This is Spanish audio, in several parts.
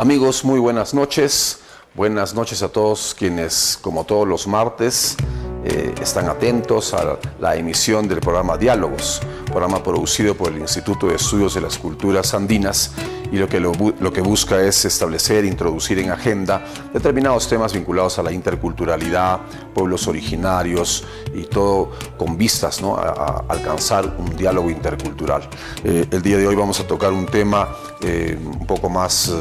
Amigos, muy buenas noches. Buenas noches a todos quienes, como todos los martes, están atentos a la emisión del programa Diálogos, programa producido por el Instituto de Estudios de las Culturas Andinas, y lo que busca es establecer, introducir en agenda determinados temas vinculados a la interculturalidad, pueblos originarios y todo con vistas, ¿no?, a alcanzar un diálogo intercultural. El día de hoy vamos a tocar un tema un poco más,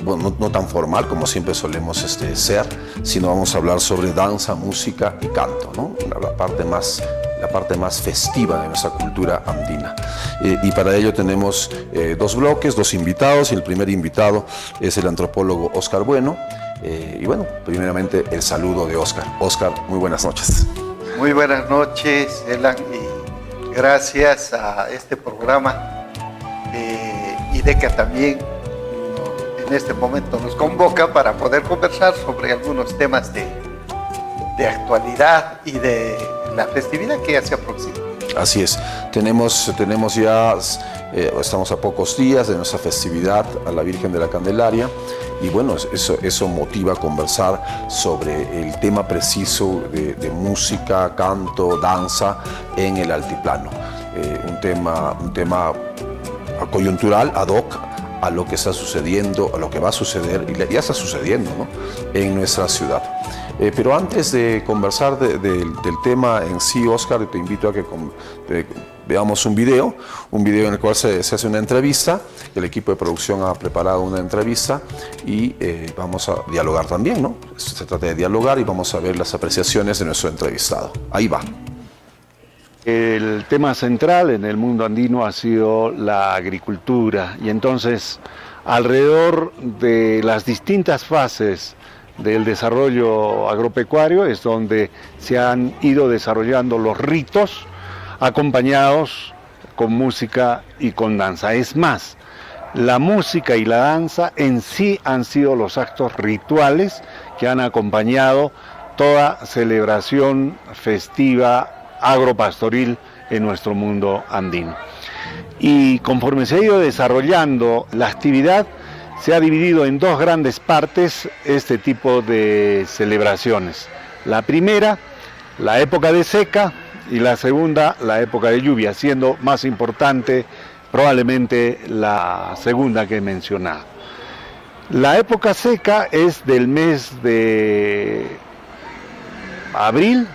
bueno, no tan formal como siempre solemos ser, sino vamos a hablar sobre danza, música y canto, ¿no? La parte más festiva de nuestra cultura andina. Y para ello tenemos dos bloques, dos invitados, y el primer invitado es el antropólogo Óscar Bueno. Y bueno, primeramente el saludo de Óscar. Óscar, muy buenas noches. Muy buenas noches, Elan, y gracias a este programa IDECA también en este momento nos convoca para poder conversar sobre algunos temas de actualidad y de la festividad que ya se aproxima. Así es, tenemos ya, estamos a pocos días de nuestra festividad a la Virgen de la Candelaria, y bueno, eso motiva a conversar sobre el tema preciso de música, canto, danza en el altiplano. Un tema coyuntural, ad hoc, a lo que está sucediendo, a lo que va a suceder, y ya está sucediendo, ¿no?, en nuestra ciudad. Pero antes de conversar del tema en sí, Óscar, te invito a que veamos un video en el cual se hace una entrevista. El equipo de producción ha preparado una entrevista y vamos a dialogar también, ¿no? Se trata de dialogar y vamos a ver las apreciaciones de nuestro entrevistado. Ahí va. El tema central en el mundo andino ha sido la agricultura, y entonces alrededor de las distintas fases del desarrollo agropecuario es donde se han ido desarrollando los ritos acompañados con música y con danza. Es más, la música y la danza en sí han sido los actos rituales que han acompañado toda celebración festiva agropastoril en nuestro mundo andino. Y conforme se ha ido desarrollando la actividad, se ha dividido en dos grandes partes este tipo de celebraciones. La primera, la época de seca, y la segunda, la época de lluvia, siendo más importante probablemente la segunda que he mencionado. La época seca es del mes de abril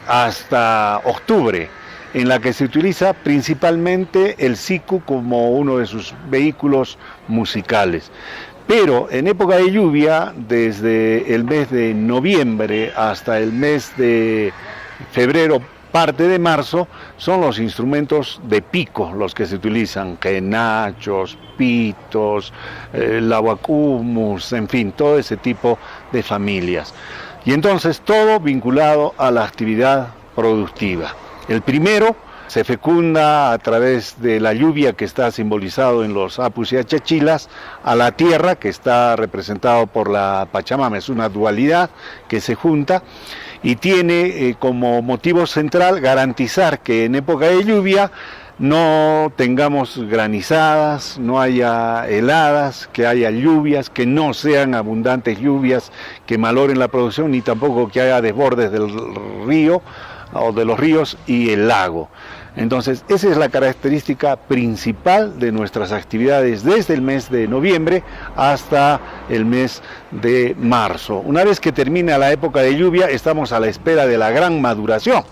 hasta octubre, en la que se utiliza principalmente el siku como uno de sus vehículos musicales. Pero en época de lluvia, desde el mes de noviembre hasta el mes de febrero, parte de marzo, son los instrumentos de pico los que se utilizan: quenachos, pitos, lahuacumus, en fin, todo ese tipo de familias. Y entonces todo vinculado a la actividad productiva. El primero se fecunda a través de la lluvia, que está simbolizado en los apus y achachilas, a la tierra, que está representado por la Pachamama. Es una dualidad que se junta y tiene como motivo central garantizar que en época de lluvia no tengamos granizadas, no haya heladas, que haya lluvias, que no sean abundantes lluvias que maloren la producción, ni tampoco que haya desbordes del río o de los ríos y el lago. Entonces, esa es la característica principal de nuestras actividades desde el mes de noviembre hasta el mes de marzo. Una vez que termina la época de lluvia, estamos a la espera de la gran maduración.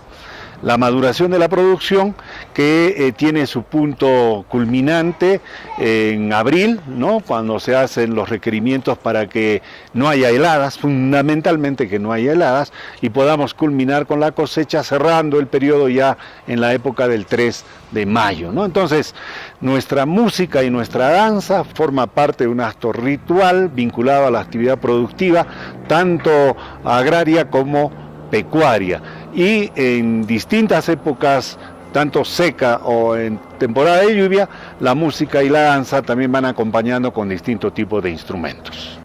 La maduración de la producción, que tiene su punto culminante en abril, ¿no?, cuando se hacen los requerimientos para que no haya heladas, fundamentalmente que no haya heladas, y podamos culminar con la cosecha, cerrando el periodo ya en la época del 3 de mayo, ¿no? Entonces, nuestra música y nuestra danza forma parte de un acto ritual vinculado a la actividad productiva, tanto agraria como pecuaria. Y en distintas épocas, tanto seca o en temporada de lluvia, la música y la danza también van acompañando con distintos tipos de instrumentos.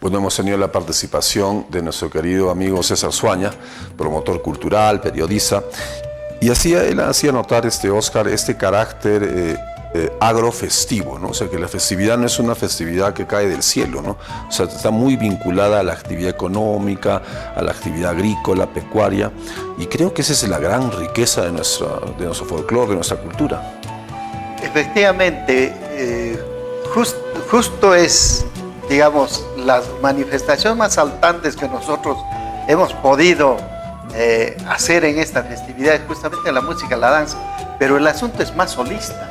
Bueno, hemos tenido la participación de nuestro querido amigo César Suaña, promotor cultural, periodista, y él hacía notar, Óscar, este carácter agrofestivo, ¿no? O sea, que la festividad no es una festividad que cae del cielo, ¿no? O sea, está muy vinculada a la actividad económica, a la actividad agrícola, pecuaria, y creo que esa es la gran riqueza de nuestro folclore, de nuestra cultura. Efectivamente, justo es, digamos, las manifestaciones más saltantes que nosotros hemos podido hacer en esta festividad, justamente la música, la danza, pero el asunto es más holista.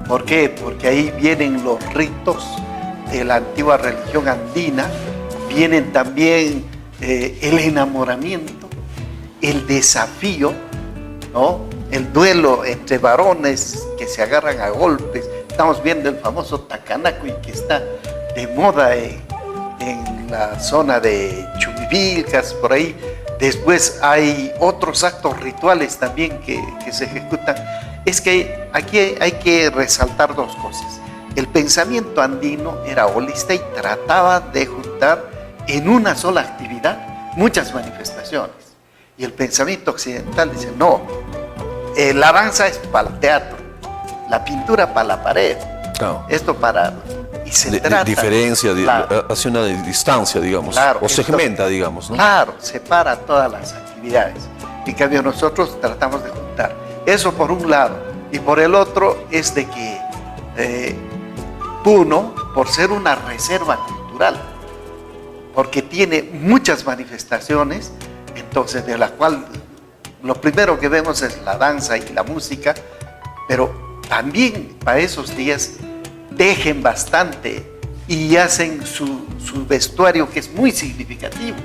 ¿Por qué? Porque ahí vienen los ritos de la antigua religión andina, vienen también el enamoramiento, el desafío, ¿no? El duelo entre varones que se agarran a golpes. Estamos viendo el famoso Takanakui que está de moda en la zona de Chumivilcas, por ahí. Después hay otros actos rituales también que se ejecutan. Es que aquí hay que resaltar dos cosas. El pensamiento andino era holista y trataba de juntar en una sola actividad muchas manifestaciones. Y el pensamiento occidental dice, no, la danza es para el teatro, la pintura para la pared, Claro. esto para... Y se trata, diferencia, claro, hace una distancia, digamos, claro, o segmenta, digamos, ¿no? Claro, separa todas las actividades. En cambio nosotros tratamos de juntar. Eso por un lado. Y por el otro es de que Puno, por ser una reserva cultural, porque tiene muchas manifestaciones, entonces de la cual lo primero que vemos es la danza y la música, pero también para esos días tejen bastante y hacen su vestuario, que es muy significativo,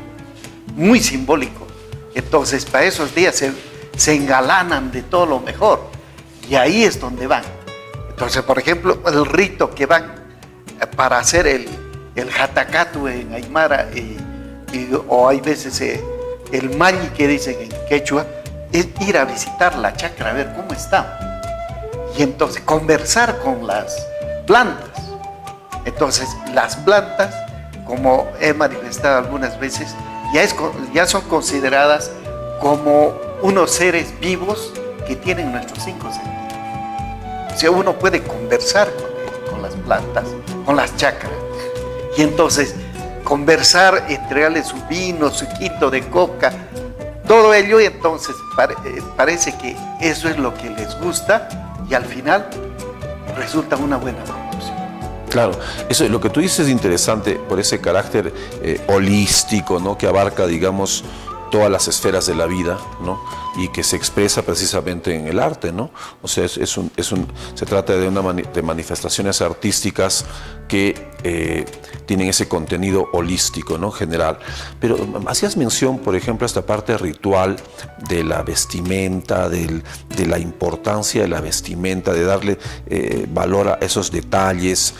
muy simbólico. Entonces para esos días se engalanan de todo lo mejor y ahí es donde van. Entonces, por ejemplo, el rito que van para hacer el Hatacatu en Aymara o hay veces el Mañi que dicen en quechua, es ir a visitar la chacra, a ver cómo está. Y entonces conversar con las plantas. Entonces las plantas, como he manifestado algunas veces, ya son consideradas como unos seres vivos que tienen nuestros 5 sentidos. O sea, uno puede conversar con las plantas, con las chacras. Y entonces conversar, entregarle su vino, su quito de coca, todo ello, y entonces parece que eso es lo que les gusta y al final resulta una buena producción. Claro, eso, lo que tú dices es interesante por ese carácter holístico, ¿no? Que abarca, digamos, todas las esferas de la vida, ¿no? Y que se expresa precisamente en el arte, ¿no? O sea, se trata de manifestaciones artísticas que tienen ese contenido holístico, ¿no? General. Pero hacías mención, por ejemplo, a esta parte ritual de la vestimenta, de la importancia de la vestimenta, de darle valor a esos detalles.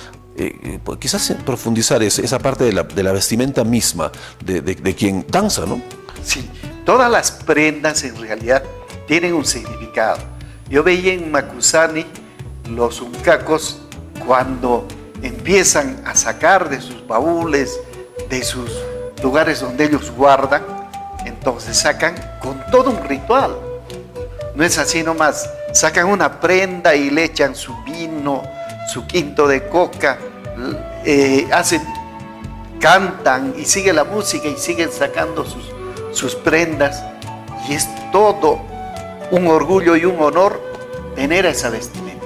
Quizás profundizar esa parte de la vestimenta misma, de quien danza, ¿no? Sí, todas las prendas en realidad tienen un significado. Yo veía en Macusani los uncacos cuando empiezan a sacar de sus baúles, de sus lugares donde ellos guardan, entonces sacan con todo un ritual. No es así nomás, sacan una prenda y le echan su vino, su quinto de coca, cantan y sigue la música y siguen sacando sus prendas, y es todo un orgullo y un honor tener esa vestimenta,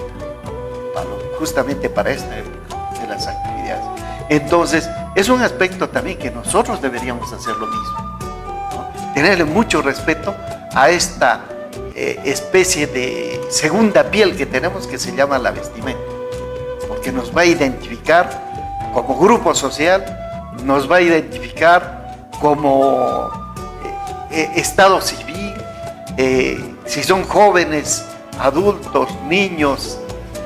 justamente para esta época de las actividades. Entonces, es un aspecto también que nosotros deberíamos hacer lo mismo, ¿no? Tenerle mucho respeto a esta especie de segunda piel que tenemos, que se llama la vestimenta, porque nos va a identificar como grupo social, nos va a identificar como estado civil, si son jóvenes, adultos, niños,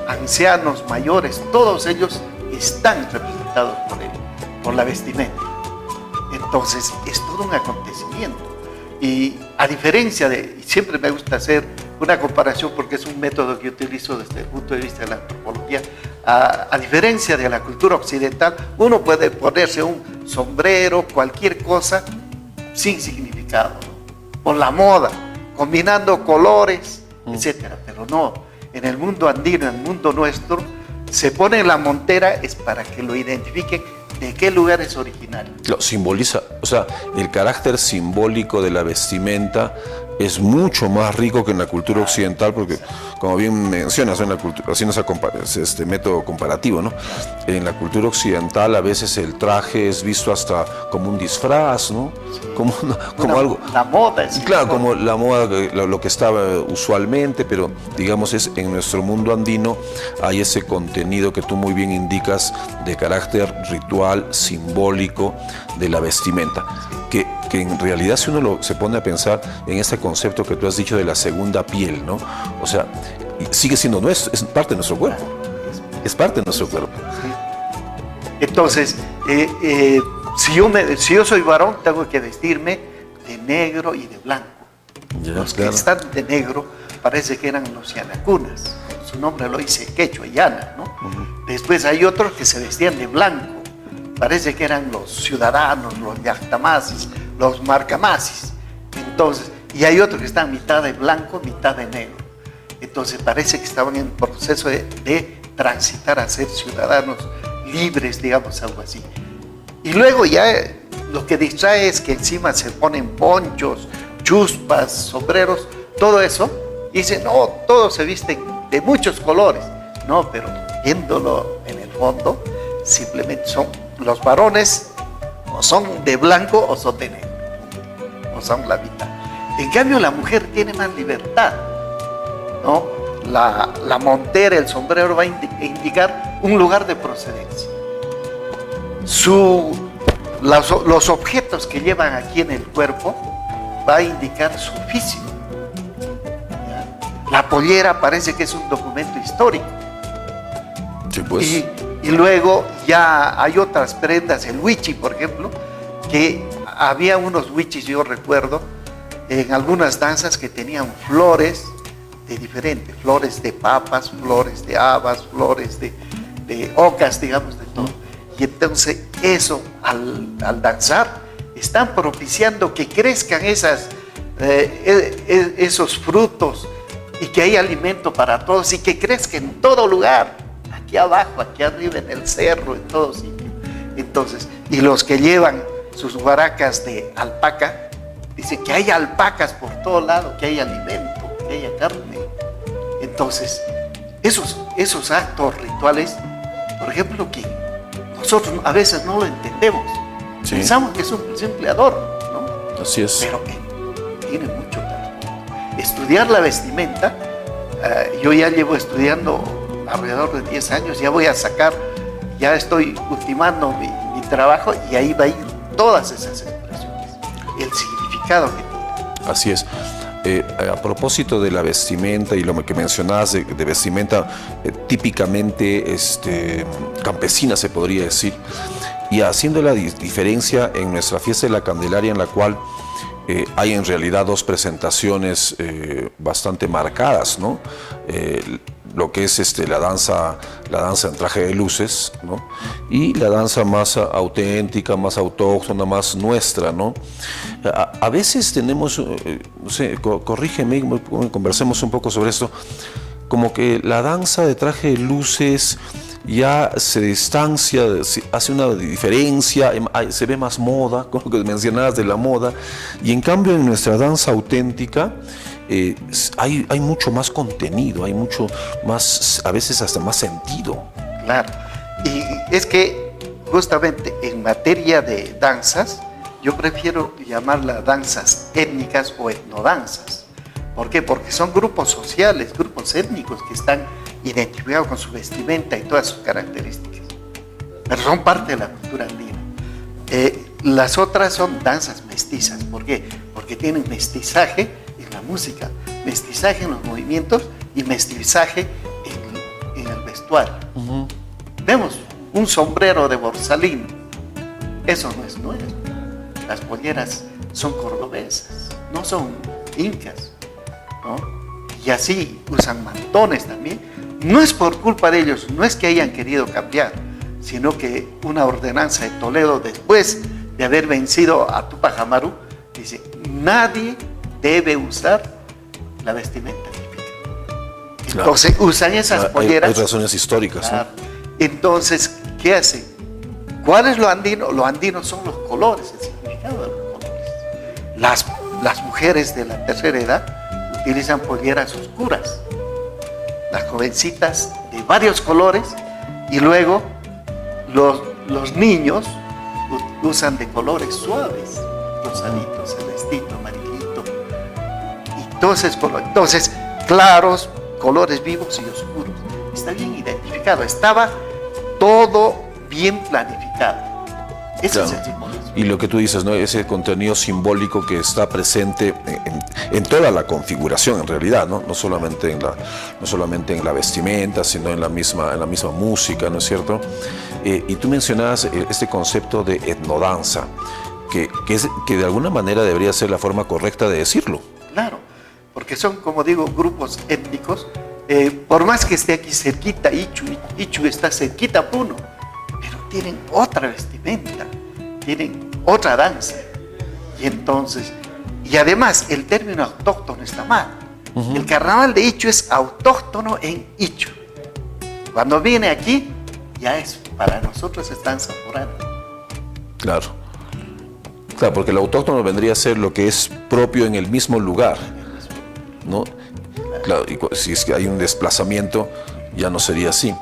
ancianos, mayores, todos ellos están representados por la vestimenta. Entonces es todo un acontecimiento. Y a diferencia y siempre me gusta hacer una comparación porque es un método que utilizo desde el punto de vista de la antropología, a diferencia de la cultura occidental, uno puede ponerse un sombrero, cualquier cosa, sin significado, por la moda, combinando colores, etcétera. Pero no, en el mundo andino, en el mundo nuestro, se pone la montera es para que lo identifiquen de qué lugar es originario. Lo simboliza, o sea, el carácter simbólico de la vestimenta es mucho más rico que en la cultura occidental, porque como bien mencionas, en la cultura, haciendo este método comparativo, ¿no? En la cultura occidental a veces el traje es visto hasta como un disfraz, ¿no? Como algo. La moda. Sí, claro, como la moda, lo que estaba usualmente, pero digamos en nuestro mundo andino hay ese contenido que tú muy bien indicas de carácter ritual, simbólico de la vestimenta. Que en realidad si uno se pone a pensar en ese concepto que tú has dicho de la segunda piel, ¿no? O sea, sigue siendo nuestro, es parte de nuestro cuerpo. Es parte de nuestro cuerpo. Entonces, si yo soy varón, tengo que vestirme de negro y de blanco. Ya, los claro. que están de negro parece que eran los yanacunas. Su nombre lo dice quechua, yana, ¿no? Después hay otros que se vestían de blanco. Parece que eran los ciudadanos, los yactamasis, los marcamasis. Entonces, y hay otros que están mitad de blanco, mitad de negro. Entonces parece que estaban en proceso de transitar a ser ciudadanos libres, digamos, algo así. Y luego ya lo que distrae es que encima se ponen ponchos, chuspas, sombreros, todo eso. Y dicen, no, todos se visten de muchos colores. No, pero viéndolo en el fondo, simplemente son los varones, o son de blanco o son de negro, o son la mitad. En cambio, la mujer tiene más libertad, ¿no? La montera, el sombrero va a indicar un lugar de procedencia. Los objetos que llevan aquí en el cuerpo va a indicar su físico. ¿Ya? La pollera parece que es un documento histórico. Sí, pues. Y luego ya hay otras prendas, el huichi, por ejemplo, que había unos huichis, yo recuerdo, en algunas danzas que tenían flores de diferentes, flores de papas, flores de habas, flores de ocas, digamos, de todo. Y entonces eso, al danzar, están propiciando que crezcan esos frutos y que haya alimento para todos y que crezca en todo lugar. Aquí abajo, aquí arriba, en el cerro, en todo sitio. Entonces, y los que llevan sus guaracas de alpaca, dicen que hay alpacas por todo lado, que hay alimento, que haya carne. Entonces, esos actos rituales, por ejemplo, que nosotros a veces no lo entendemos. Sí. Pensamos que es un simple adorno, ¿no? Así es. Pero que tiene mucho talento. Estudiar la vestimenta, yo ya llevo estudiando alrededor de 10 años, ya estoy ultimando mi trabajo y ahí va a ir todas esas expresiones, el significado que tiene. Así es. A propósito de la vestimenta y lo que mencionabas de vestimenta típicamente campesina, se podría decir, y haciendo la diferencia en nuestra fiesta de la Candelaria, en la cual hay en realidad dos presentaciones bastante marcadas, ¿no? Lo que es la danza en traje de luces, ¿no? Y la danza más auténtica, más autóctona, más nuestra, ¿no? A veces tenemos, no sé, corrígeme, conversemos un poco sobre esto, como que la danza de traje de luces ya se distancia, hace una diferencia, se ve más moda, como que mencionabas de la moda, y en cambio en nuestra danza auténtica hay mucho más contenido, hay mucho más, a veces hasta más sentido. Claro, y es que justamente en materia de danzas, yo prefiero llamarlas danzas étnicas o etnodanzas. ¿Por qué? Porque son grupos sociales, grupos étnicos que están identificados con su vestimenta y todas sus características, pero son parte de la cultura andina. Las otras son danzas mestizas. ¿Por qué? Porque tienen mestizaje en la música, mestizaje en los movimientos y mestizaje en el vestuario. Uh-huh. Vemos un sombrero de borsalín, eso no es nuevo. Las polleras son cordobesas, no son incas, ¿no? Y así usan mantones también. No es por culpa de ellos, no es que hayan querido cambiar, sino que una ordenanza de Toledo, después de haber vencido a Tupac Amaru, dice: nadie debe usar la vestimenta típica. Claro. Entonces usan esas polleras. Hay razones históricas. Claro. Entonces, ¿qué hacen? ¿Cuál es lo andino? Lo andino son los colores, el significado de los colores. Las mujeres de la tercera edad utilizan polleras oscuras, las jovencitas de varios colores, y luego los niños usan de colores suaves, rosadito, celestito, amarillito, y entonces claros, colores vivos y oscuros. Está bien identificado, estaba todo bien planificado. Ese es el simbolismo. Y lo que tú dices, ¿no? Ese contenido simbólico que está presente en toda la configuración, en realidad, ¿no? No solamente en la vestimenta, sino en la misma música, ¿no es cierto? Y tú mencionabas este concepto de etnodanza, que de alguna manera debería ser la forma correcta de decirlo. Claro, porque son, como digo, grupos étnicos. Por más que esté aquí cerquita Ichu está cerquita a Puno, pero tienen otra vestimenta, tienen otra danza. Y además el término autóctono está mal. El carnaval de Ichu es autóctono en Ichu. Cuando viene aquí, ya es, para nosotros es danza foránea. Claro. Claro, porque el autóctono vendría a ser lo que es propio en el mismo lugar, ¿no? Claro, y si es que hay un desplazamiento, ya no sería así.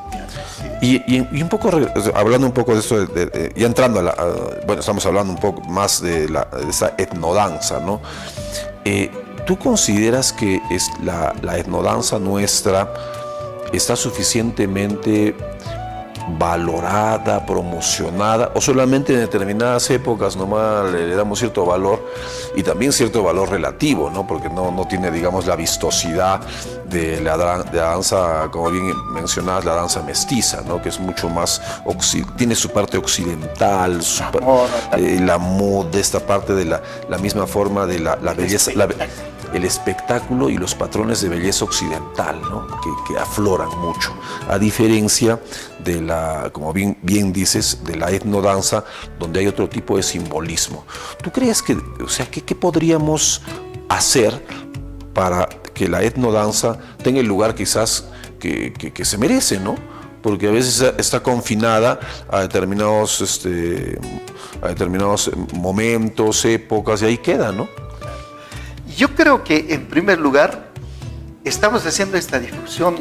Y un poco, hablando un poco de esto, ya entrando bueno, estamos hablando un poco más de esa etnodanza, ¿no? ¿Tú consideras que la etnodanza nuestra está suficientemente valorada, promocionada, o solamente en determinadas épocas nomás le damos cierto valor, y también cierto valor relativo, ¿no? Porque no tiene, digamos, la vistosidad de la danza, como bien mencionabas, la danza mestiza, ¿no? Que es mucho más, tiene su parte occidental, la moda, esta parte de la misma forma de la belleza, el espectáculo y los patrones de belleza occidental, ¿no? que afloran mucho, a diferencia de como bien dices, de la etnodanza, donde hay otro tipo de simbolismo. ¿Tú crees que, qué podríamos hacer para que la etnodanza tenga el lugar quizás que se merece, ¿no? Porque a veces está confinada a determinados momentos, épocas, y ahí queda, ¿no? Yo creo que, en primer lugar, estamos haciendo esta difusión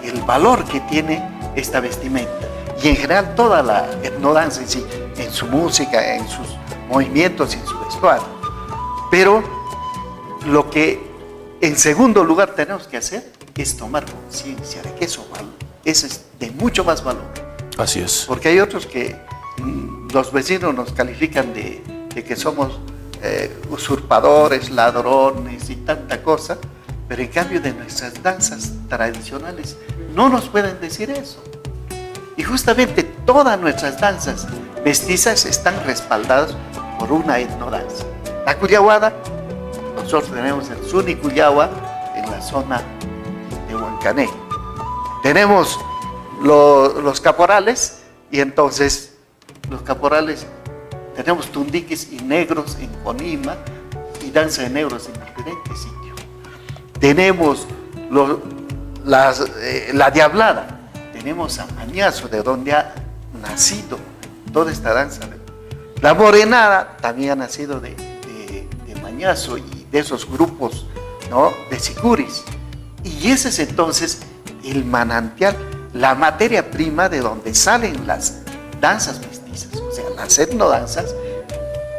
del valor que tiene esta vestimenta, y en general toda la etnodanza en sí, en su música, en sus movimientos y en su vestuario. Pero lo que en segundo lugar tenemos que hacer es tomar conciencia de que eso es de mucho más valor. Así es. Porque hay otros que los vecinos nos califican de que somos usurpadores, ladrones y tanta cosa, pero en cambio de nuestras danzas tradicionales no nos pueden decir eso. Y justamente todas nuestras danzas mestizas están respaldadas por una etnodanza. La cuyahuada, nosotros tenemos el Suni Cuyahua en la zona de Huancané. Tenemos los caporales, y entonces los caporales tenemos tundiques y negros en Conima y danza de negros en diferentes sitios. Tenemos la diablada, tenemos a Mañazo, de donde ha nacido toda esta danza. La morenada también ha nacido de Mañazo y de esos grupos, ¿no?, de sicuris. Y ese es entonces el manantial, la materia prima de donde salen las danzas mestizas, o sea, las etnodanzas.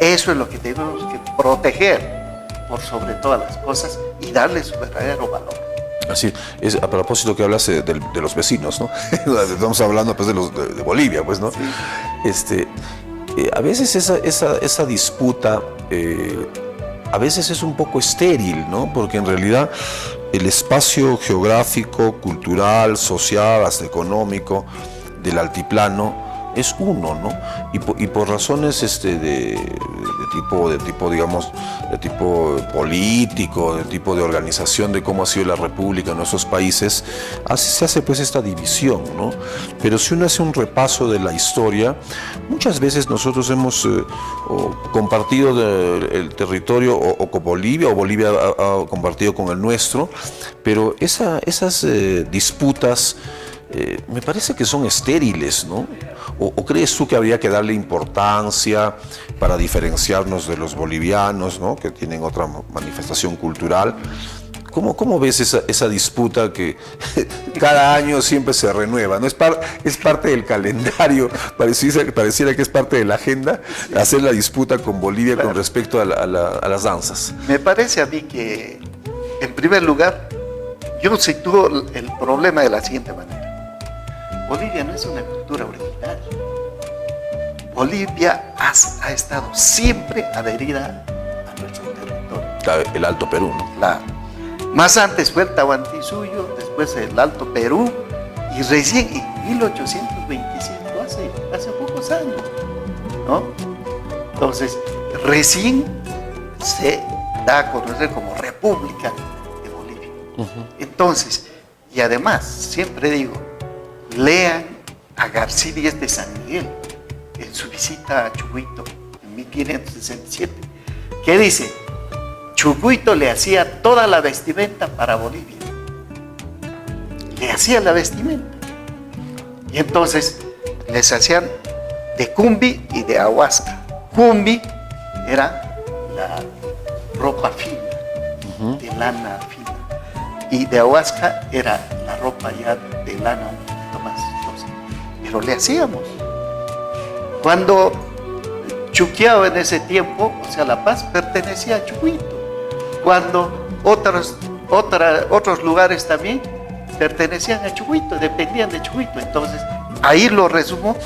Eso es lo que tenemos que proteger por sobre todas las cosas y darle su verdadero valor. Así es, a propósito que hablas de los vecinos, ¿no? Estamos hablando pues de Bolivia, pues, ¿no? Sí. A veces esa disputa a veces es un poco estéril, ¿no? Porque en realidad el espacio geográfico, cultural, social, hasta económico del altiplano es uno, ¿no? Y por razones de digamos, de tipo político, de tipo de organización de cómo ha sido la república en nuestros países, así se hace pues esta división, ¿no? Pero si uno hace un repaso de la historia, muchas veces nosotros hemos compartido el territorio o con Bolivia, o Bolivia ha compartido con el nuestro, pero esas disputas me parece que son estériles, ¿no? ¿O crees tú que habría que darle importancia para diferenciarnos de los bolivianos, ¿no? Que tienen otra manifestación cultural? ¿Cómo ves esa disputa que cada año siempre se renueva, ¿no? Es parte del calendario, pareciera que es parte de la agenda, hacer la disputa con Bolivia, claro, con respecto a las danzas? Me parece a mí que, en primer lugar, yo sitúo el problema de la siguiente manera. Bolivia no es una cultura originaria. Bolivia ha estado siempre adherida a nuestro territorio. El Alto Perú, ¿no? Claro. Más antes fue el Tahuantinsuyo, después el Alto Perú, y recién en 1825, hace pocos años, ¿no? Entonces, recién se da a conocer como República de Bolivia. Entonces, y además, siempre digo, lean a García Díez de San Miguel en su visita a Chucuito en 1567, que dice: Chucuito le hacía toda la vestimenta para Bolivia. Le hacía la vestimenta. Y entonces les hacían de cumbi y de ahuasca. Cumbi era la ropa fina, de lana fina. Y de ahuasca era la ropa ya de lana un poquito más chistosa. Pero le hacíamos. Cuando Chuquiao en ese tiempo, o sea, La Paz, pertenecía a Chucuito. Cuando otros lugares también pertenecían a Chucuito, dependían de Chucuito. Entonces, ahí lo resumo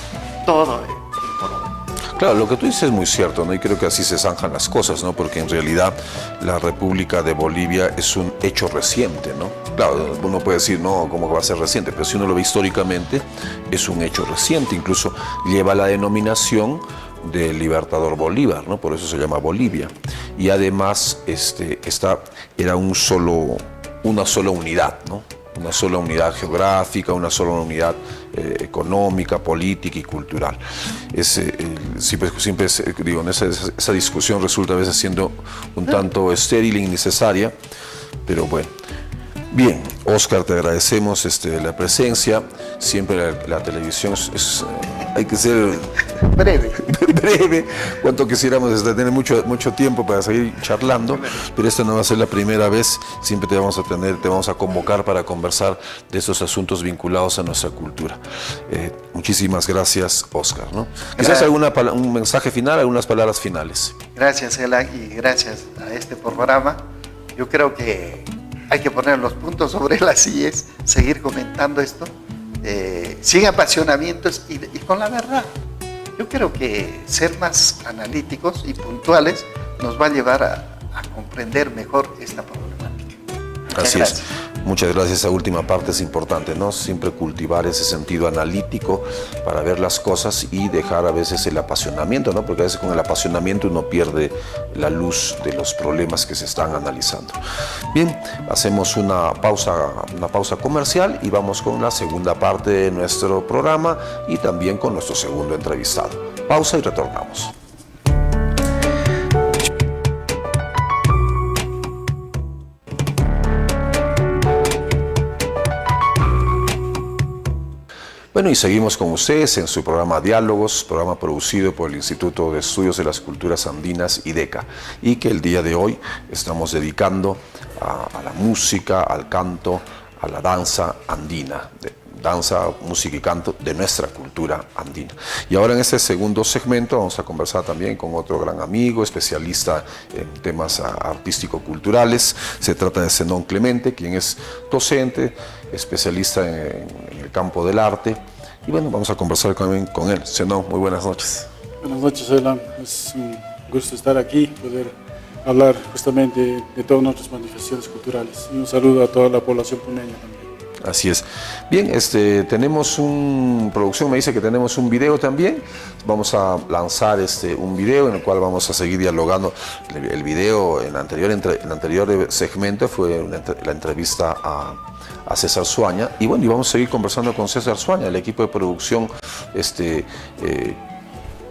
todo el problema. Claro, lo que tú dices es muy cierto, ¿no? Y creo que así se zanjan las cosas, ¿no? Porque en realidad la República de Bolivia es un hecho reciente, ¿no? Claro, uno puede decir, no, ¿cómo va a ser reciente? Pero si uno lo ve históricamente, es un hecho reciente. Incluso lleva la denominación del Libertador Bolívar, ¿no? Por eso se llama Bolivia. Y además era una sola unidad, ¿no? Una sola unidad geográfica, una sola unidad económica, política y cultural. Siempre digo, en esa discusión resulta a veces siendo un tanto estéril e innecesaria, pero bueno. Bien, Oscar, te agradecemos la presencia. Siempre la televisión hay que ser breve. Cuanto quisiéramos tener mucho tiempo para seguir charlando, pero esta no va a ser la primera vez. Siempre te vamos a convocar para conversar de estos asuntos vinculados a nuestra cultura. Muchísimas gracias, Oscar, ¿no? Quizás un mensaje final, algunas palabras finales. Gracias, Elan, y gracias a este programa. Yo creo que hay que poner los puntos sobre las IES, seguir comentando esto, sin apasionamientos y con la verdad. Yo creo que ser más analíticos y puntuales nos va a llevar a comprender mejor esta problemática. Así es. Muchas gracias. Esa última parte es importante, ¿no? Siempre cultivar ese sentido analítico para ver las cosas y dejar a veces el apasionamiento, ¿no? Porque a veces con el apasionamiento uno pierde la luz de los problemas que se están analizando. Bien, hacemos una pausa comercial y vamos con la segunda parte de nuestro programa y también con nuestro segundo entrevistado. Pausa y retornamos. Bueno, y seguimos con ustedes en su programa Diálogos, programa producido por el Instituto de Estudios de las Culturas Andinas, IDECA, y que el día de hoy estamos dedicando a la música, al canto, a la danza andina, danza, música y canto de nuestra cultura andina. Y ahora en este segundo segmento vamos a conversar también con otro gran amigo, especialista en temas artístico-culturales. Se trata de Zenón Clemente, quien es docente, especialista en el campo del arte. Y bueno, vamos a conversar también con él. Zenón, muy buenas noches. Buenas noches, Elan. Es un gusto estar aquí, poder hablar justamente de todas nuestras manifestaciones culturales. Y un saludo a toda la población puneña también. Así es. Bien, tenemos producción me dice que tenemos un video también. Vamos a lanzar un video en el cual vamos a seguir dialogando. El video en el anterior segmento fue la entrevista a César Suaña. Y bueno, y vamos a seguir conversando con César Suaña. El equipo de producción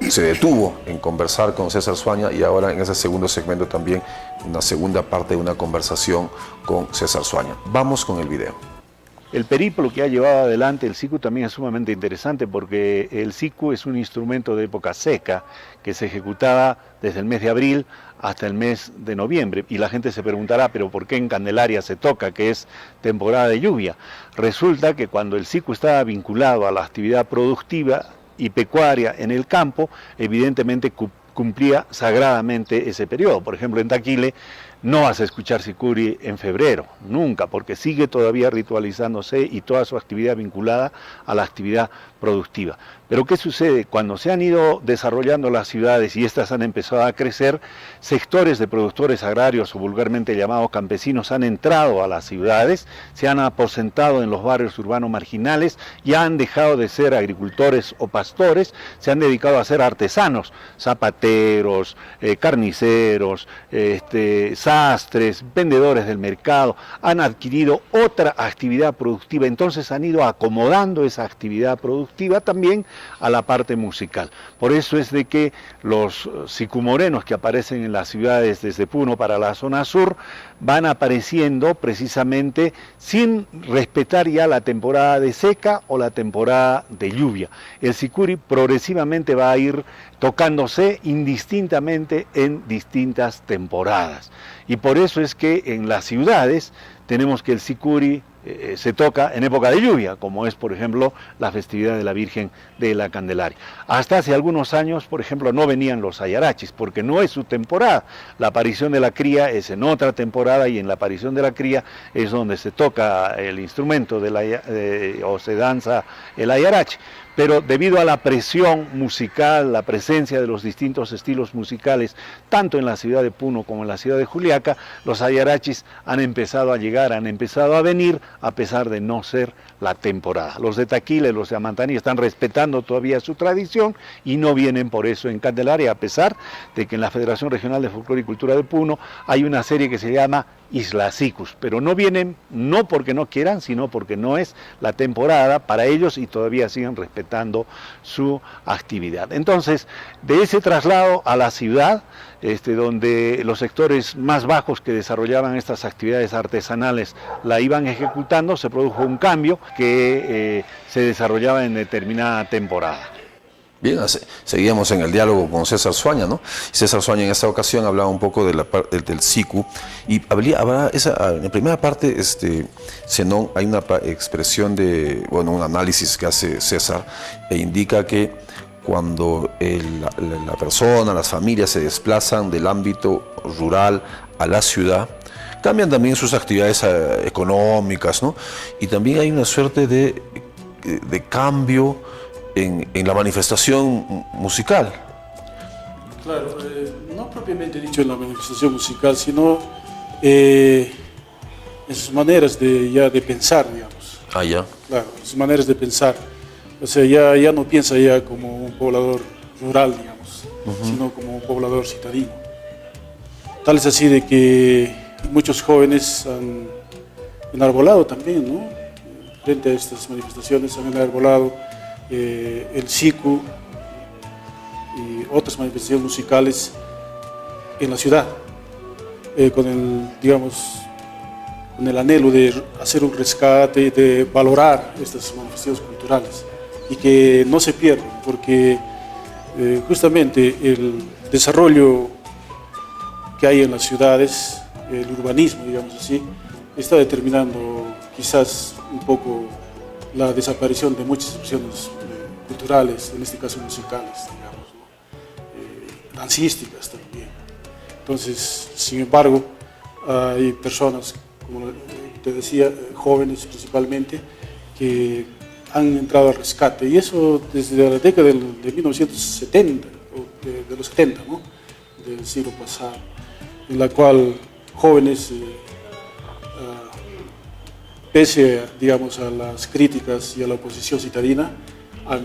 se detuvo en conversar con César Suaña y ahora en ese segundo segmento también una segunda parte de una conversación con César Suaña. Vamos con el video. El periplo que ha llevado adelante el siku también es sumamente interesante porque el siku es un instrumento de época seca que se ejecutaba desde el mes de abril hasta el mes de noviembre. Y la gente se preguntará, ¿pero por qué en Candelaria se toca, que es temporada de lluvia? Resulta que cuando el siku estaba vinculado a la actividad productiva y pecuaria en el campo, evidentemente cumplía sagradamente ese periodo. Por ejemplo, en Taquile no vas a escuchar sicuri en febrero, nunca, porque sigue todavía ritualizándose y toda su actividad vinculada a la actividad productiva. Pero ¿qué sucede? Cuando se han ido desarrollando las ciudades y estas han empezado a crecer, sectores de productores agrarios o vulgarmente llamados campesinos han entrado a las ciudades, se han aposentado en los barrios urbanos marginales, ya han dejado de ser agricultores o pastores, se han dedicado a ser artesanos, zapateros, carniceros, sastres, vendedores del mercado, han adquirido otra actividad productiva, entonces han ido acomodando esa actividad productiva también a la parte musical. Por eso es de que los sicumorenos que aparecen en las ciudades desde Puno para la zona sur van apareciendo precisamente sin respetar ya la temporada de seca o la temporada de lluvia. El sicuri progresivamente va a ir tocándose indistintamente en distintas temporadas. Y por eso es que en las ciudades tenemos que el sicuri se toca en época de lluvia, como es, por ejemplo, la festividad de la Virgen de la Candelaria. Hasta hace algunos años, por ejemplo, no venían los ayarachis, porque no es su temporada. La aparición de la cría es en otra temporada y en la aparición de la cría es donde se toca el instrumento o se danza el ayarachi. Pero debido a la presión musical, la presencia de los distintos estilos musicales, tanto en la ciudad de Puno como en la ciudad de Juliaca, los ayarachis han empezado a llegar, han empezado a venir, a pesar de no ser la temporada. Los de Taquile, los de Amantaní están respetando todavía su tradición y no vienen por eso en Candelaria, a pesar de que en la Federación Regional de Folclore y Cultura de Puno hay una serie que se llama Isla Sicus, pero no vienen no porque no quieran, sino porque no es la temporada para ellos y todavía siguen respetando su actividad. Entonces, de ese traslado a la ciudad, donde los sectores más bajos que desarrollaban estas actividades artesanales la iban ejecutando, se produjo un cambio que se desarrollaba en determinada temporada. Bien, seguíamos en el diálogo con César Suaña, ¿no? César Suaña en esta ocasión hablaba un poco del siku y en la primera parte, Zenón, hay una expresión un análisis que hace César e indica que cuando la persona, las familias se desplazan del ámbito rural a la ciudad, cambian también sus actividades económicas, ¿no? Y también hay una suerte de cambio en la manifestación musical. Claro, no propiamente dicho en la manifestación musical, sino en sus maneras de pensar, digamos. Ah, ya. Claro, sus maneras de pensar. O sea, ya no piensa ya como un poblador rural, digamos, sino como un poblador citadino. Tal es así de que muchos jóvenes han enarbolado también, ¿no? Frente a estas manifestaciones han enarbolado el siku y otras manifestaciones musicales en la ciudad, con el anhelo de hacer un rescate, de valorar estas manifestaciones culturales y que no se pierdan, porque justamente el desarrollo que hay en las ciudades, el urbanismo, digamos así, está determinando quizás un poco la desaparición de muchas expresiones culturales, en este caso musicales, digamos, ¿no? Dancísticas también. Entonces, sin embargo, hay personas, como te decía, jóvenes principalmente, que han entrado al rescate, y eso desde la década de 1970, o de los 70, ¿no? Del siglo pasado, en la cual jóvenes pese, digamos, a las críticas y a la oposición citadina, han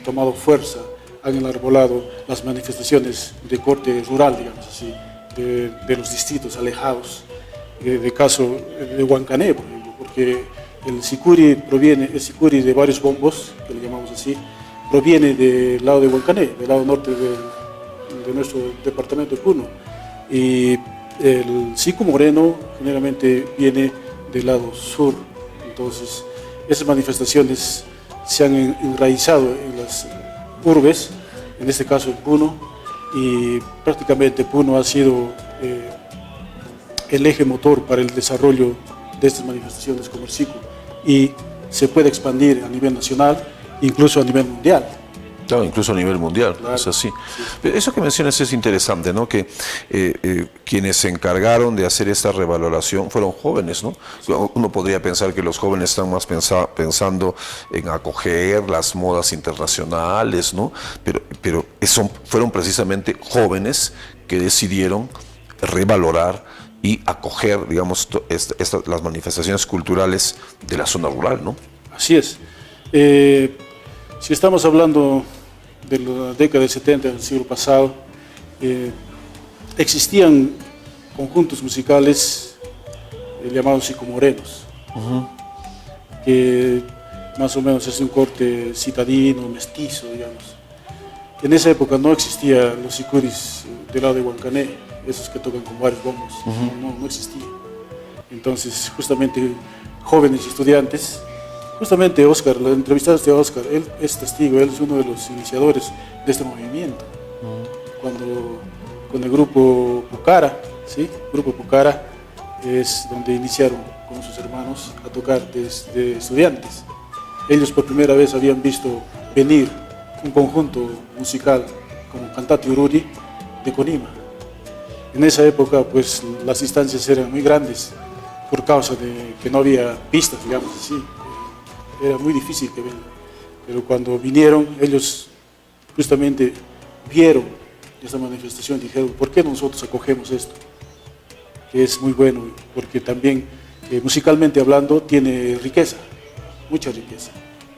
tomado fuerza, han enarbolado las manifestaciones de corte rural, digamos así, de los distritos alejados, de caso de Huancané, por ejemplo, porque el sicuri es sicuri de varios bombos, que le llamamos así, proviene del lado de Huancané, del lado norte de nuestro departamento de Puno, y el sicu moreno generalmente viene del lado sur. Entonces esas manifestaciones se han enraizado en las urbes, en este caso en Puno, y prácticamente Puno ha sido el eje motor para el desarrollo de estas manifestaciones como el sicu, y se puede expandir a nivel nacional, incluso a nivel mundial. Claro, incluso a nivel mundial, claro, es así. Sí. Pero eso que mencionas es interesante, ¿no? Que quienes se encargaron de hacer esta revaloración fueron jóvenes, ¿no? Uno podría pensar que los jóvenes están más pensando en acoger las modas internacionales, ¿no? Pero fueron precisamente jóvenes que decidieron revalorar y acoger, digamos, las manifestaciones culturales de la zona rural, ¿no? Así es. Si estamos hablando de la década del 70 del siglo pasado, existían conjuntos musicales llamados sicumorenos, que más o menos es un corte citadino, mestizo, digamos. En esa época no existían los sicuris del lado de Huancané, esos que tocan con varios bombos, no existían. Entonces, justamente jóvenes estudiantes, justamente Oscar, la entrevistaste a Oscar, él es testigo, él es uno de los iniciadores de este movimiento. Cuando con el grupo Pucara, ¿sí? El grupo Pucara es donde iniciaron con sus hermanos a tocar desde estudiantes. Ellos por primera vez habían visto venir un conjunto musical como Cantate Ururi de Conima. En esa época pues las distancias eran muy grandes por causa de que no había pistas, digamos así. Era muy difícil que vengan, pero cuando vinieron ellos justamente vieron esta manifestación y dijeron, ¿por qué nosotros acogemos esto? Que es muy bueno, porque también musicalmente hablando tiene riqueza, mucha riqueza.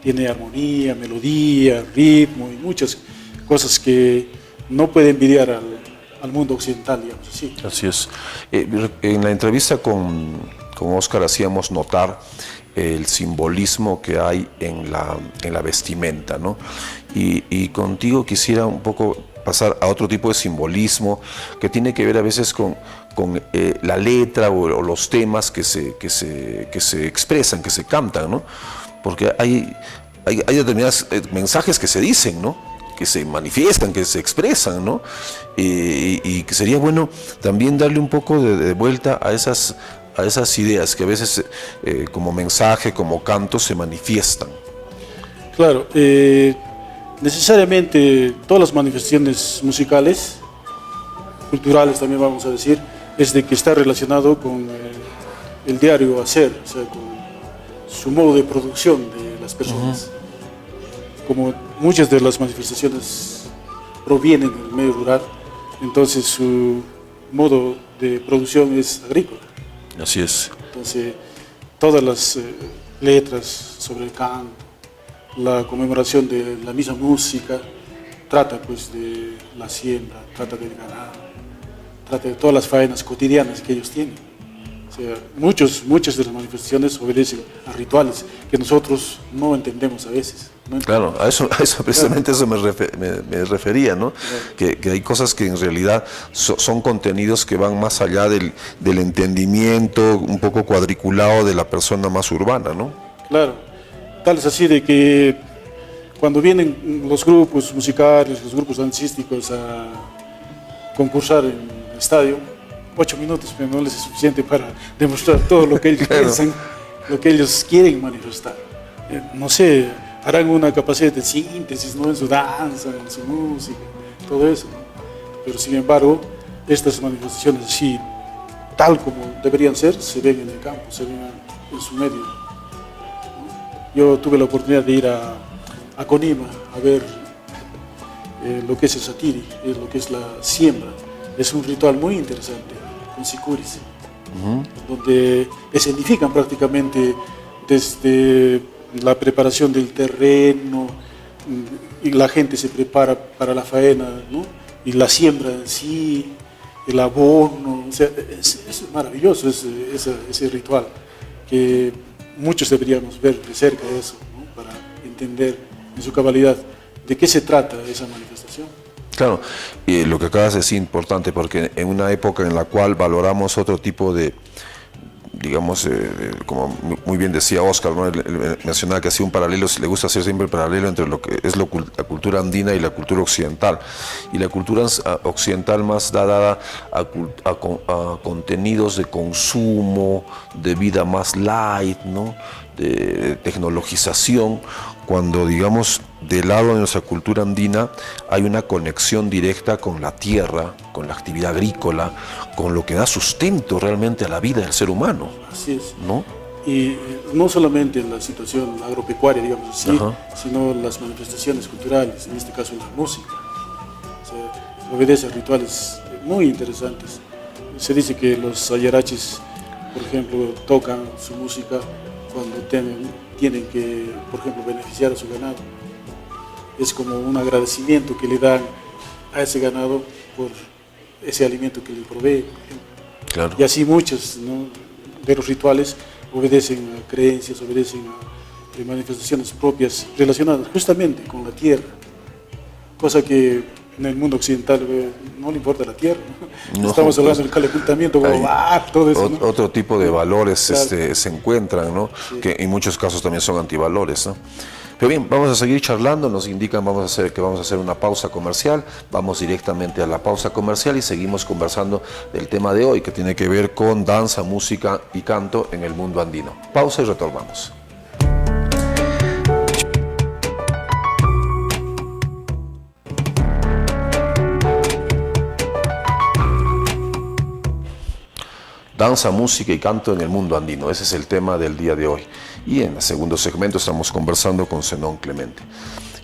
Tiene armonía, melodía, ritmo y muchas cosas que no puede envidiar al mundo occidental, digamos así. Así es. En la entrevista con Oscar hacíamos notar el simbolismo que hay en la vestimenta, ¿no? Y contigo quisiera un poco pasar a otro tipo de simbolismo que tiene que ver a veces con la letra o los temas que se expresan, que se cantan, ¿no? Porque hay determinados mensajes que se dicen, ¿no? Que se manifiestan, que se expresan, ¿no? Y que sería bueno también darle un poco de vuelta a esas ideas que a veces como mensaje, como canto se manifiestan. Claro, necesariamente todas las manifestaciones musicales, culturales también vamos a decir, es de que está relacionado con el diario hacer, o sea, con su modo de producción de las personas. Como muchas de las manifestaciones provienen del medio rural, entonces su modo de producción es agrícola. Así es. Entonces, todas las letras sobre el canto, la conmemoración de la misma música, trata pues de la siembra, trata del ganado, trata de todas las faenas cotidianas que ellos tienen. O sea, muchas de las manifestaciones obedecen a rituales que nosotros no entendemos a veces. Claro, a eso precisamente eso me refería, ¿no? Claro. Que hay cosas que en realidad son contenidos que van más allá del entendimiento un poco cuadriculado de la persona más urbana, ¿no? Claro, tal es así de que cuando vienen los grupos musicales, los grupos dancísticos a concursar en el estadio, 8 minutos pero no les es suficiente para demostrar todo lo que ellos piensan, lo que ellos quieren manifestar. No sé, harán una capacidad de síntesis, ¿no? En su danza, en su música, todo eso, ¿no? Pero sin embargo, estas manifestaciones así, tal como deberían ser, se ven en el campo, se ven en su medio, ¿no? Yo tuve la oportunidad de ir a Conima a ver lo que es el satiri, lo que es la siembra. Es un ritual muy interesante, con sicuris. donde escenifican prácticamente desde la preparación del terreno, y la gente se prepara para la faena, ¿no? Y la siembra en sí, el abono, o sea, es maravilloso ese ritual, que muchos deberíamos ver de cerca eso, ¿no? Para entender en su cabalidad de qué se trata esa manifestación. Claro, y lo que acabas de decir es importante, porque en una época en la cual valoramos otro tipo de, digamos, como muy bien decía Oscar, ¿no? Él mencionaba que hacía un paralelo, le gusta hacer siempre el paralelo entre lo que es la cultura andina y la cultura occidental. Y la cultura occidental más dada a contenidos de consumo, de vida más light, ¿no? De tecnologización, cuando, digamos, del lado de nuestra cultura andina hay una conexión directa con la tierra, con la actividad agrícola, con lo que da sustento realmente a la vida del ser humano. Así es. ¿No? Y no solamente en la situación agropecuaria, digamos así, sino las manifestaciones culturales, en este caso la música. O sea, obedece a rituales muy interesantes. Se dice que los ayarachis, por ejemplo, tocan su música cuando tienen que, por ejemplo, beneficiar a su ganado. Es como un agradecimiento que le dan a ese ganado por ese alimento que le provee, por ejemplo. Claro. Y así muchos, ¿no?, de los rituales obedecen a creencias, obedecen a manifestaciones propias relacionadas justamente con la tierra, cosa que en el mundo occidental no le importa la tierra, ¿no? Estamos hablando del calentamiento global, todo eso, ¿no? Otro tipo de valores Claro. se encuentran, ¿no? Sí. Que en muchos casos también son antivalores, ¿no? Pero bien, vamos a seguir charlando, nos indican que vamos a hacer una pausa comercial, vamos directamente a la pausa comercial y seguimos conversando del tema de hoy, que tiene que ver con danza, música y canto en el mundo andino. Pausa y retornamos. Danza, música y canto en el mundo andino, ese es el tema del día de hoy. Y en el segundo segmento estamos conversando con Zenón Clemente.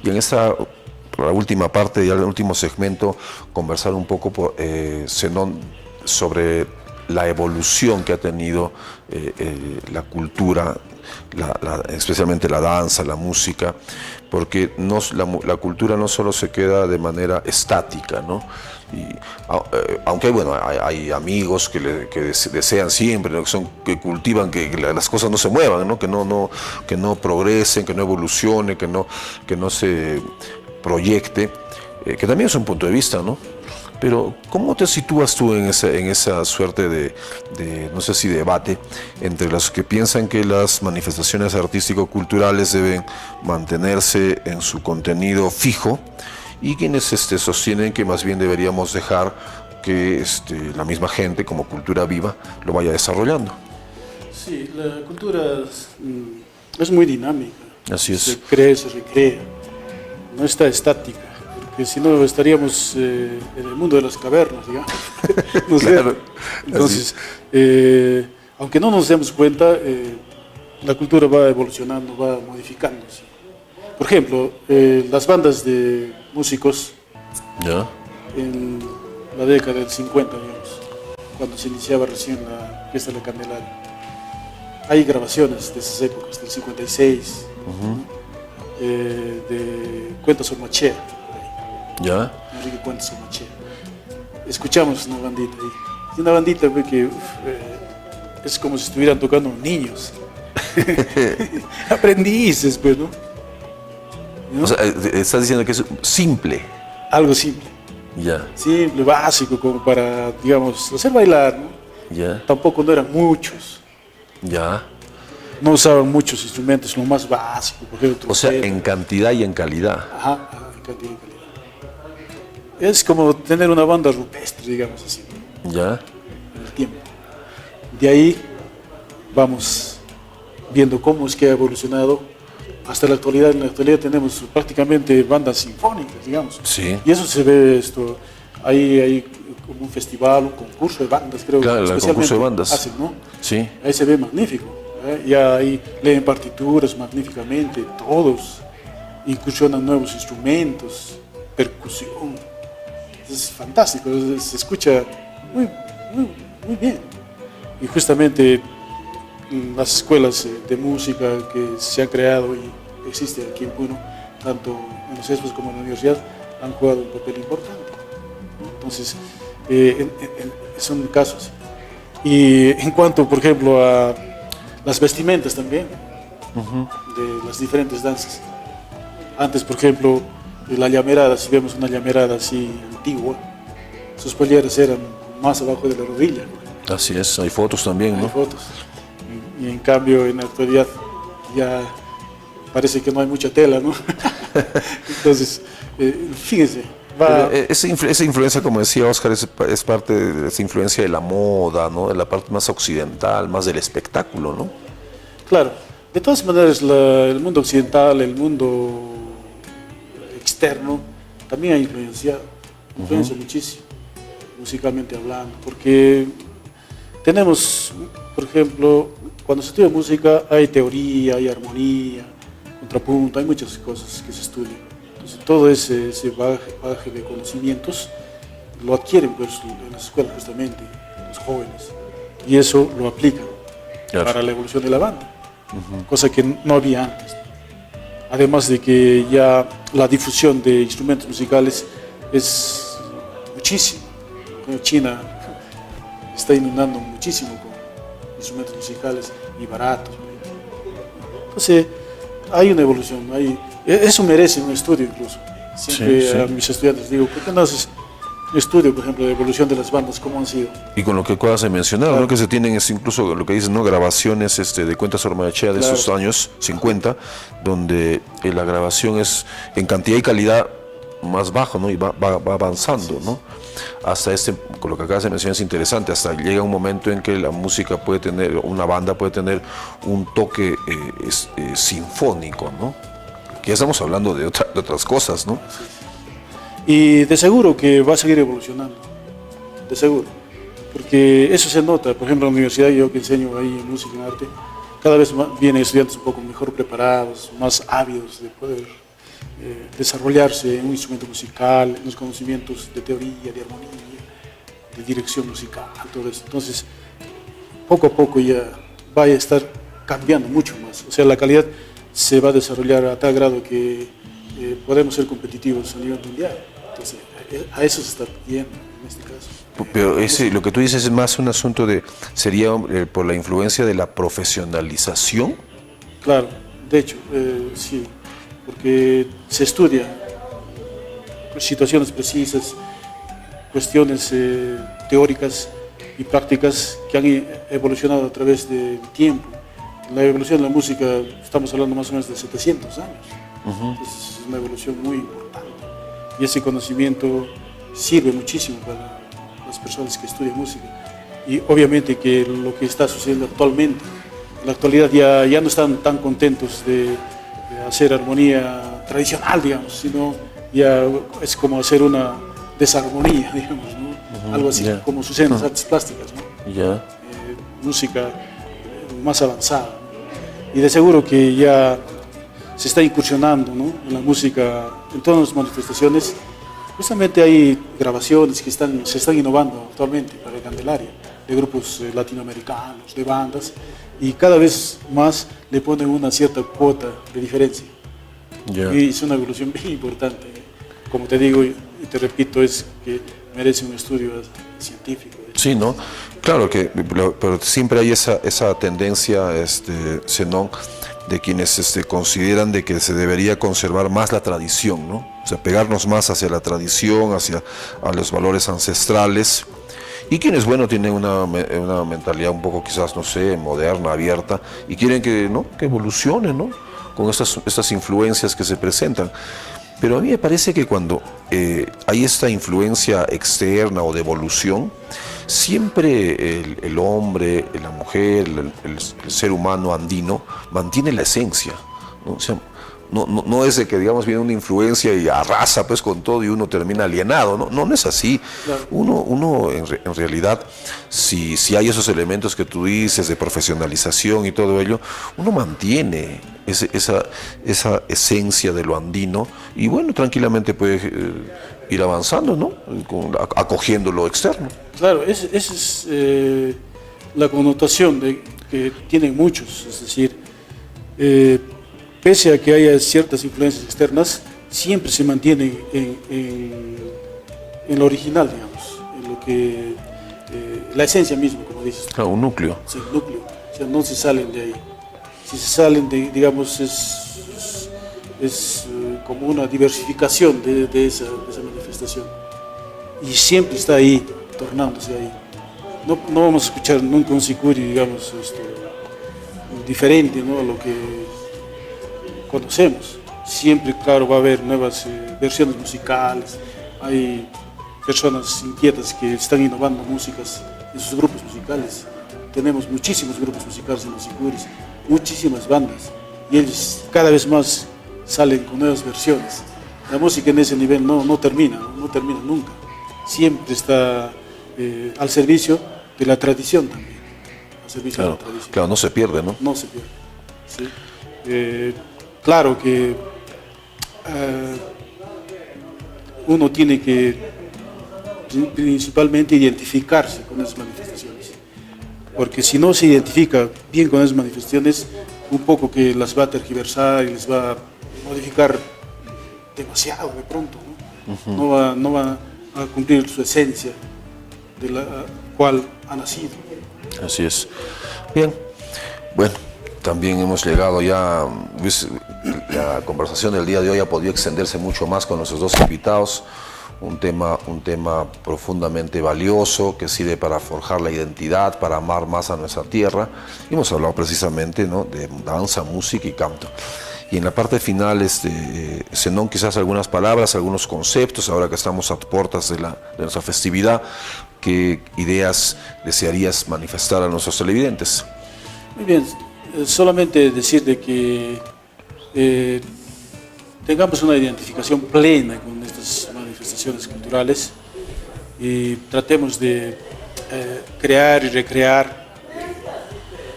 Y en la última parte, ya el último segmento, conversar un poco, Zenón, sobre la evolución que ha tenido la cultura, especialmente la danza, la música, porque la cultura no solo se queda de manera estática, ¿no? Y, aunque hay amigos que desean siempre, ¿no?, que cultivan que las cosas no se muevan, ¿no? Que no progresen, que no evolucione, que no se proyecte, que también es un punto de vista, ¿no? Pero ¿cómo te sitúas tú en esa suerte de no sé si debate entre los que piensan que las manifestaciones artístico-culturales deben mantenerse en su contenido fijo y quienes sostienen que más bien deberíamos dejar que la misma gente como cultura viva lo vaya desarrollando? Sí, la cultura es muy dinámica. Así es. Se cree, se recrea, no está estática. Porque si no estaríamos en el mundo de las cavernas, digamos. ¿No sé? Claro. Entonces, aunque no nos demos cuenta, la cultura va evolucionando, va modificándose. Por ejemplo, las bandas de músicos ¿Ya? en la década del 50, digamos, cuando se iniciaba recién la fiesta de la Candelaria. Hay grabaciones de esas épocas, del 56, de Cuentos Ormachea. ¿Ya? Enrique Cuentos Ormachea. Escuchamos una bandita ahí. Y una bandita que es como si estuvieran tocando niños. Aprendices, pues, ¿no? O sea, estás diciendo que es simple. Algo simple. Ya. Simple, básico, como para, digamos, hacer bailar, ¿no? Ya. Tampoco no eran muchos. Ya. No usaban muchos instrumentos, lo más básico. Por ejemplo, O sea, trompeta. en cantidad y en calidad. Ajá, en cantidad y calidad. Es como tener una banda rupestre, digamos así, Ya. en el tiempo. De ahí vamos viendo cómo es que ha evolucionado hasta la actualidad. En la actualidad tenemos prácticamente bandas sinfónicas, digamos. Sí. Y eso se ve hay como un festival, un concurso de bandas, creo. Claro, el especialmente concurso de bandas. hacen, ¿no? Sí. Ahí se ve magnífico. Ya ahí leen partituras magníficamente, todos incursionan nuevos instrumentos, percusión. Es fantástico, se escucha muy bien. Y justamente las escuelas de música que se han creado y existen aquí en Puno, tanto en los ESPOS como en la universidad, han jugado un papel importante, ¿no? Entonces, son casos. Y en cuanto, por ejemplo, a las vestimentas también, de las diferentes danzas. Antes, por ejemplo, la llamerada, si vemos una llamerada así antigua, sus polleras eran más abajo de la rodilla. Así es, hay fotos también, ¿no? Hay fotos. Y en cambio, en la actualidad ya parece que no hay mucha tela, ¿no? Entonces, fíjense. Esa influencia, como decía Oscar, es parte de esa influencia de la moda, ¿no? De la parte más occidental, más del espectáculo, ¿no? Claro. De todas maneras, el mundo occidental, el mundo externo, también ha influencia muchísimo, musicalmente hablando, porque tenemos, por ejemplo, cuando se estudia música hay teoría, hay armonía, contrapunto, hay muchas cosas que se estudian. Entonces, todo ese bagaje de conocimientos lo adquieren pues, en las escuelas justamente, los jóvenes, y eso lo aplican para la evolución de la banda, cosa que no había antes. Además de que ya la difusión de instrumentos musicales es muchísimo. China está inundando muchísimo con instrumentos musicales y baratos. Entonces, hay una evolución, eso merece un estudio incluso. Siempre a mis estudiantes digo, ¿por qué no haces un estudio, por ejemplo, de evolución de las bandas, cómo han sido? Y con lo que acabas de mencionar, claro, ¿no? Que se tienen incluso lo que dicen, ¿no? Grabaciones de Cuentas Ormaechea de esos años 50, donde la grabación es en cantidad y calidad más bajo, ¿no? Y va avanzando, ¿no? Hasta con lo que acabas de mencionar es interesante, hasta llega un momento en que la música puede tener, una banda puede tener un toque sinfónico, ¿no? Que ya estamos hablando de otras cosas, ¿no? Y de seguro que va a seguir evolucionando, de seguro, porque eso se nota. Por ejemplo, en la universidad, yo que enseño ahí en música y en arte, cada vez vienen estudiantes un poco mejor preparados, más ávidos de poder desarrollarse en un instrumento musical, en los conocimientos de teoría, de armonía, de dirección musical, todo eso. Entonces, poco a poco ya va a estar cambiando mucho más. O sea, la calidad se va a desarrollar a tal grado que podemos ser competitivos a nivel mundial. Entonces, a eso se está yendo en este caso. Pero lo que tú dices es más un asunto sería por la influencia de la profesionalización. Claro, de hecho, sí, porque se estudia situaciones precisas, cuestiones teóricas y prácticas que han evolucionado a través del tiempo. La evolución de la música, estamos hablando más o menos de 700 años. Entonces, es una evolución muy importante. Y ese conocimiento sirve muchísimo para las personas que estudian música. Y obviamente que lo que está sucediendo actualmente, en la actualidad ya no están tan contentos de hacer armonía tradicional, digamos, sino ya es como hacer una desarmonía, digamos, ¿no? Algo así como sucede en las artes plásticas, ¿no? Música más avanzada, ¿no? Y de seguro que ya se está incursionando, ¿no? En la música, en todas las manifestaciones. Justamente hay grabaciones que se están innovando actualmente para el Candelaria, de grupos latinoamericanos, de bandas, y cada vez más le ponen una cierta cuota de diferencia. Y es una evolución bien importante. Como te digo y te repito, es que merece un estudio científico. Sí, ¿no? Claro que, pero siempre hay esa tendencia, Zenón, de quienes consideran de que se debería conservar más la tradición, ¿no? O sea, pegarnos más hacia la tradición, a los valores ancestrales. Y quienes, bueno, tienen una mentalidad un poco quizás, no sé, moderna, abierta, y quieren que evolucione, ¿no? Con estas influencias que se presentan. Pero a mí me parece que cuando hay esta influencia externa o de evolución, siempre el hombre, la mujer, el ser humano andino mantiene la esencia, ¿no? O sea, no es de que, digamos, viene una influencia y arrasa pues con todo y uno termina alienado, no es así. Claro. Uno en realidad, si hay esos elementos que tú dices de profesionalización y todo ello, uno mantiene esa esencia de lo andino y bueno, tranquilamente puede ir avanzando, ¿no? Acogiendo lo externo. Claro, ese es la connotación que tienen muchos, es decir, pese a que haya ciertas influencias externas, siempre se mantienen en lo original, digamos, en lo que la esencia misma, como dices. Claro, un núcleo. Sí, núcleo. O sea, no se salen de ahí. Si se salen de, digamos, es como una diversificación de esa manifestación. Y siempre está ahí, tornándose ahí. No vamos a escuchar nunca un sicuri, digamos, diferente, ¿no?, a lo que conocemos. Siempre, claro, va a haber nuevas versiones musicales. Hay personas inquietas que están innovando músicas en sus grupos musicales. Tenemos muchísimos grupos musicales en los sicuris, muchísimas bandas, y ellos cada vez más salen con nuevas versiones. La música en ese nivel no termina nunca. Siempre está al servicio de la tradición también. Al servicio de la tradición. Claro, no se pierde, ¿no? No se pierde. ¿Sí? Claro que uno tiene que principalmente identificarse con esas manifestaciones, porque si no se identifica bien con esas manifestaciones, un poco que las va a tergiversar y les va a modificar demasiado de pronto, ¿no? No va a cumplir su esencia de la cual ha nacido. Así es. Bien, bueno, también hemos llegado ya, la conversación del día de hoy ha podido extenderse mucho más con nuestros dos invitados. Un tema profundamente valioso que sirve para forjar la identidad, para amar más a nuestra tierra. Y hemos hablado precisamente, ¿no?, de danza, música y canto. Y en la parte final, Zenón, quizás algunas palabras, algunos conceptos, ahora que estamos a puertas de nuestra festividad, ¿qué ideas desearías manifestar a nuestros televidentes? Muy bien, solamente decir de que tengamos una identificación plena con estas manifestaciones culturales y tratemos de crear y recrear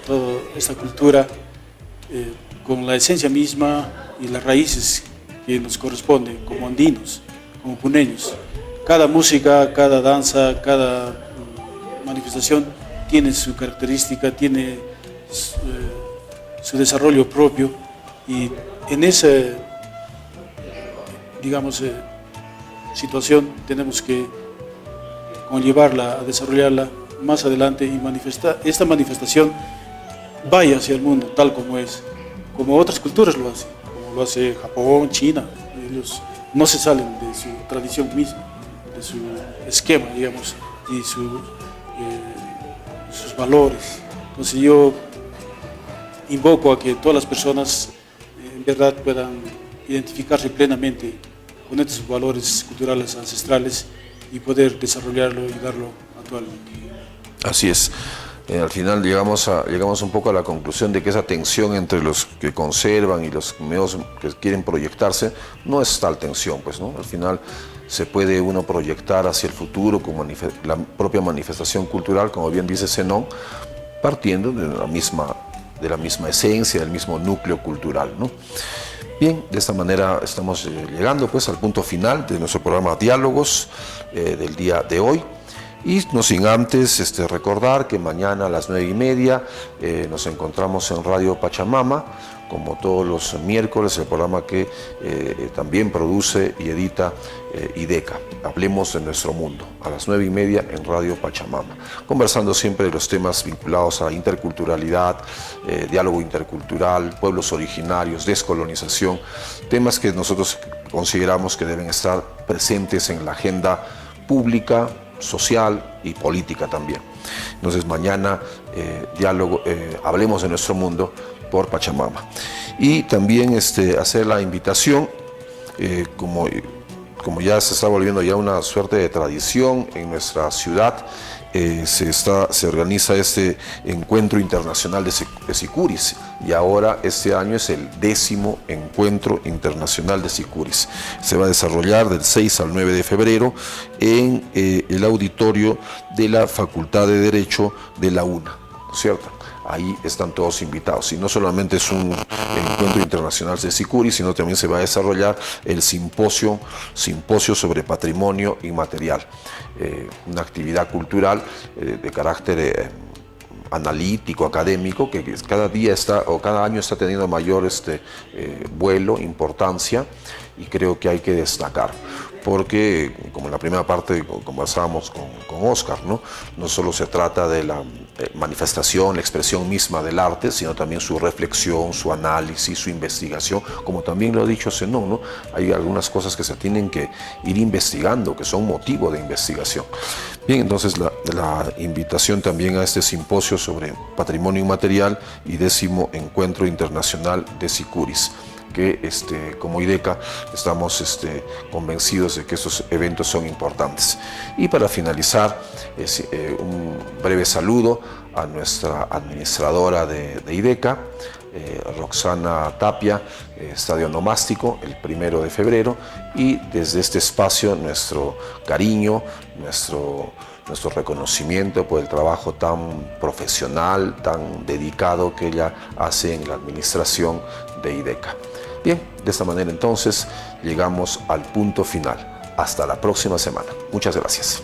toda esta cultura con la esencia misma y las raíces que nos corresponden como andinos, como puneños. Cada música, cada danza, cada manifestación tiene su característica, tiene su desarrollo propio, y en esa, digamos, situación tenemos que conllevarla, a desarrollarla más adelante y esta manifestación vaya hacia el mundo tal como es, como otras culturas lo hacen, como lo hace Japón, China. Ellos no se salen de su tradición misma, de su esquema, digamos, y sus valores. Entonces yo invoco a que todas las personas en verdad puedan identificarse plenamente con estos valores culturales ancestrales y poder desarrollarlo y darlo actualmente. Así es. Al final llegamos un poco a la conclusión de que esa tensión entre los que conservan y los nuevos que quieren proyectarse no es tal tensión, pues, ¿no? Al final se puede uno proyectar hacia el futuro con la propia manifestación cultural, como bien dice Zenón, partiendo de la misma esencia, del mismo núcleo cultural, ¿no? Bien, de esta manera estamos llegando, pues, al punto final de nuestro programa Diálogos del día de hoy. Y no sin antes recordar que mañana a las 9:30 nos encontramos en Radio Pachamama, como todos los miércoles, el programa que también produce y edita IDECA. Hablemos de nuestro mundo, a las 9:30 en Radio Pachamama, conversando siempre de los temas vinculados a interculturalidad, diálogo intercultural, pueblos originarios, descolonización, temas que nosotros consideramos que deben estar presentes en la agenda pública, social y política también. Entonces mañana hablemos de nuestro mundo por Pachamama. Y también hacer la invitación, como ya se está volviendo ya una suerte de tradición en nuestra ciudad, se organiza este encuentro internacional de sicuris, y ahora este año es el 10º encuentro internacional de sicuris. Se va a desarrollar del 6 al 9 de febrero en el auditorio de la Facultad de Derecho de la UNA, ¿cierto? Ahí están todos invitados, y no solamente es un encuentro internacional de sicuris, sino también se va a desarrollar el simposio sobre patrimonio inmaterial, una actividad cultural de carácter analítico, académico, que cada día está, o cada año está teniendo mayor vuelo, importancia, y creo que hay que destacar. Porque, como en la primera parte conversábamos con Oscar, no solo se trata de la manifestación, la expresión misma del arte, sino también su reflexión, su análisis, su investigación, como también lo ha dicho Zenón, ¿no? Hay algunas cosas que se tienen que ir investigando, que son motivo de investigación. Bien, entonces la invitación también a este simposio sobre patrimonio inmaterial y 10º Encuentro Internacional de Sicuris, que como IDECA estamos convencidos de que estos eventos son importantes. Y para finalizar, un breve saludo a nuestra administradora de IDECA, Roxana Tapia, Estadio Onomástico, el 1 de febrero, y desde este espacio nuestro cariño, nuestro reconocimiento por el trabajo tan profesional, tan dedicado que ella hace en la administración de IDECA. Bien, de esta manera entonces llegamos al punto final. Hasta la próxima semana. Muchas gracias.